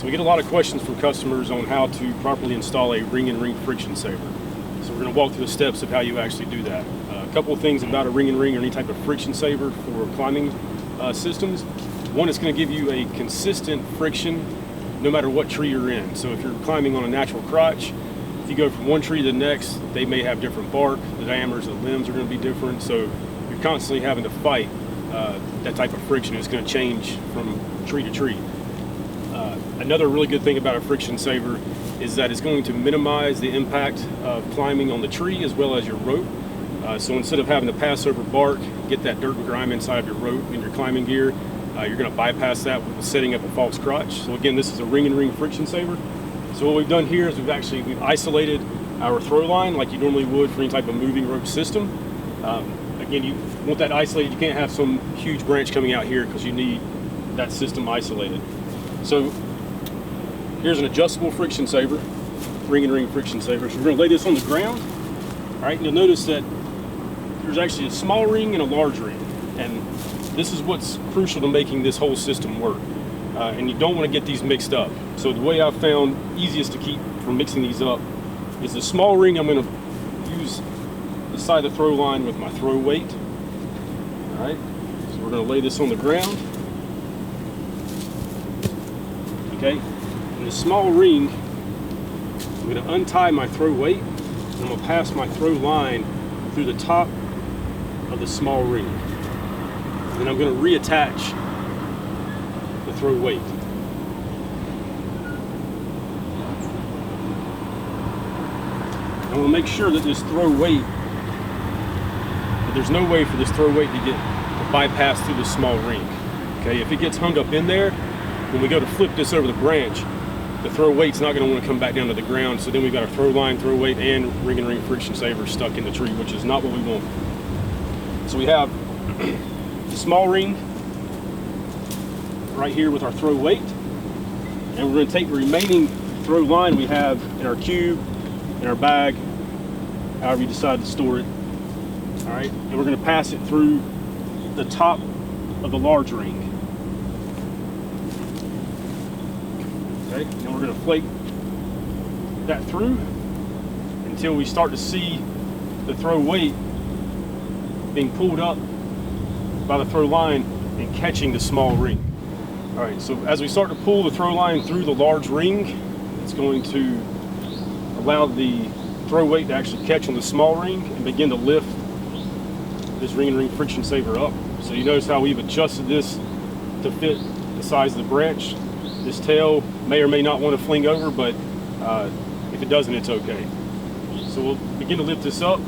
So we get a lot of questions from customers on how to properly install a ring-in-ring friction saver. So we're going to walk through the steps of how you actually do that. A couple of things about a ring-in-ring or any type of friction saver for climbing systems. One, it's going to give you a consistent friction no matter what tree you're in. So if you're climbing on a natural crotch, if you go from one tree to the next, they may have different bark, the diameters of the limbs are going to be different, so you're constantly having to fight that type of friction. It's going to change from tree to tree. Another really good thing about a friction saver is that it's going to minimize the impact of climbing on the tree as well as your rope. So instead of having to pass over bark, get that dirt and grime inside of your rope and your climbing gear, you're going to bypass that with setting up a false crotch. So again, this is a ring-in-ring friction saver. So what we've done here is we've isolated our throw line like you normally would for any type of moving rope system. Again, you want that isolated. You can't have some huge branch coming out here because you need that system isolated. So here's an adjustable friction saver, ring-in-ring friction saver. So we're going to lay this on the ground. All right, and you'll notice that there's actually a small ring and a large ring, and this is what's crucial to making this whole system work. And you don't want to get these mixed up. So the way I've found easiest to keep from mixing these up is the small ring. I'm going to use the side of the throw line with my throw weight. All right, so we're going to lay this on the ground. Okay, and the small ring, I'm going to untie my throw weight, and I'm going to pass my throw line through the top of the small ring. And I'm going to reattach the throw weight. I want to make sure that this throw weight, that there's no way for this throw weight to bypass through the small ring. Okay, if it gets hung up in there, when we go to flip this over the branch, the throw weight's not going to want to come back down to the ground, so then we've got our throw line, throw weight, and ring-in-ring friction saver stuck in the tree, which is not what we want. So we have the small ring right here with our throw weight, and we're going to take the remaining throw line we have in our cube, in our bag, however you decide to store it. All right, and we're going to pass it through the top of the large ring. Okay, and we're going to flake that through until we start to see the throw weight being pulled up by the throw line and catching the small ring. All right, so as we start to pull the throw line through the large ring, it's going to allow the throw weight to actually catch on the small ring and begin to lift this ring-in-ring friction saver up. So you notice how we've adjusted this to fit the size of the branch. This tail may or may not want to fling over, but if it doesn't, it's okay. So we'll begin to lift this up.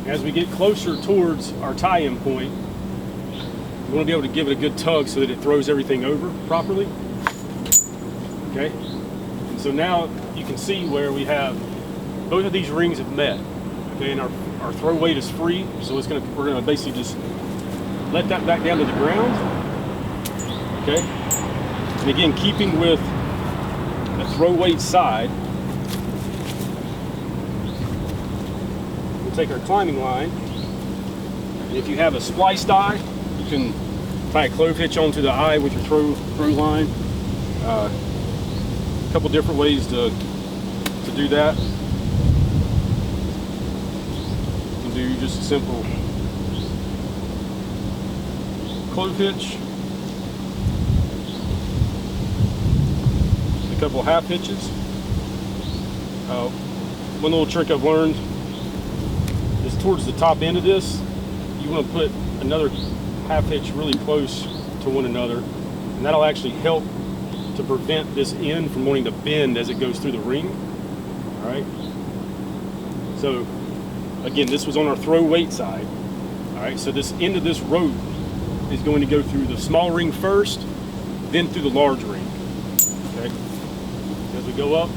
As we get closer towards our tie-in point, we want to be able to give it a good tug so that it throws everything over properly. Okay, and so now you can see where we have both of these rings have met. Okay, and our throw weight is free, so we're gonna basically just let that back down to the ground. Okay, and again, keeping with the throw weight side, we'll take our climbing line, and if you have a spliced eye, you can tie a clove hitch onto the eye with your throw line. A couple different ways to do that. You can do just a simple clove hitch, a couple half hitches. One little trick I've learned is towards the top end of this, you want to put another half hitch really close to one another, and that'll actually help to prevent this end from wanting to bend as it goes through the ring. All right, so again, this was on our throw weight side. All right, so this end of this rope is going to go through the small ring first, then through the large ring. Okay, as we go up,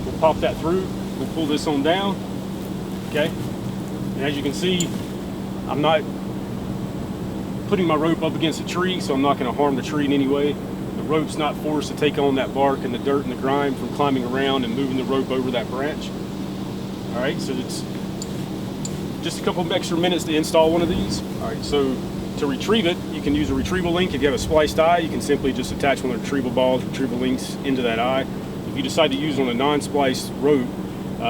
we'll pop that through, we'll pull this on down. Okay, and as you can see, I'm not putting my rope up against a tree, so I'm not going to harm the tree in any way. The rope's not forced to take on that bark and the dirt and the grime from climbing around and moving the rope over that branch. All right, so it's just a couple of extra minutes to install one of these. All right, so To retrieve it, you can use a retrieval link. If you have a spliced eye, you can simply just attach one of the retrieval balls, retrieval links into that eye. If you decide to use it on a non-spliced rope,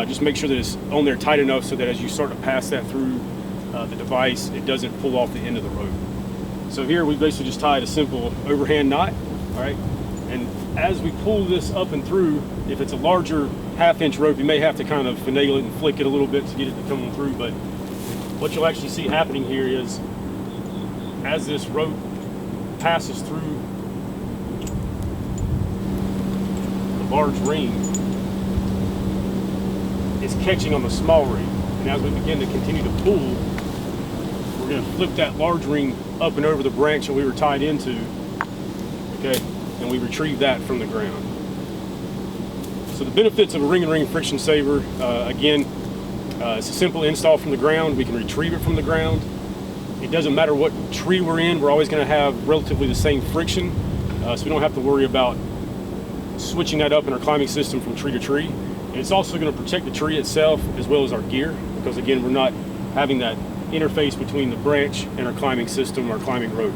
just make sure that it's on there tight enough so that as you start to pass that through the device, it doesn't pull off the end of the rope. So here we basically just tied a simple overhand knot, all right? And as we pull this up and through, if it's a larger half-inch rope, you may have to kind of finagle it and flick it a little bit to get it to come on through, but what you'll actually see happening here is as this rope passes through the large ring, it's catching on the small ring. And as we begin to continue to pull, we're going to flip that large ring up and over the branch that we were tied into, okay, and we retrieve that from the ground. So the benefits of a ring and ring friction saver, again, it's a simple install from the ground. We can retrieve it from the ground. It doesn't matter what tree we're in, we're always going to have relatively the same friction, so we don't have to worry about switching that up in our climbing system from tree to tree. And it's also going to protect the tree itself as well as our gear, because again, we're not having that interface between the branch and our climbing system, our climbing rope.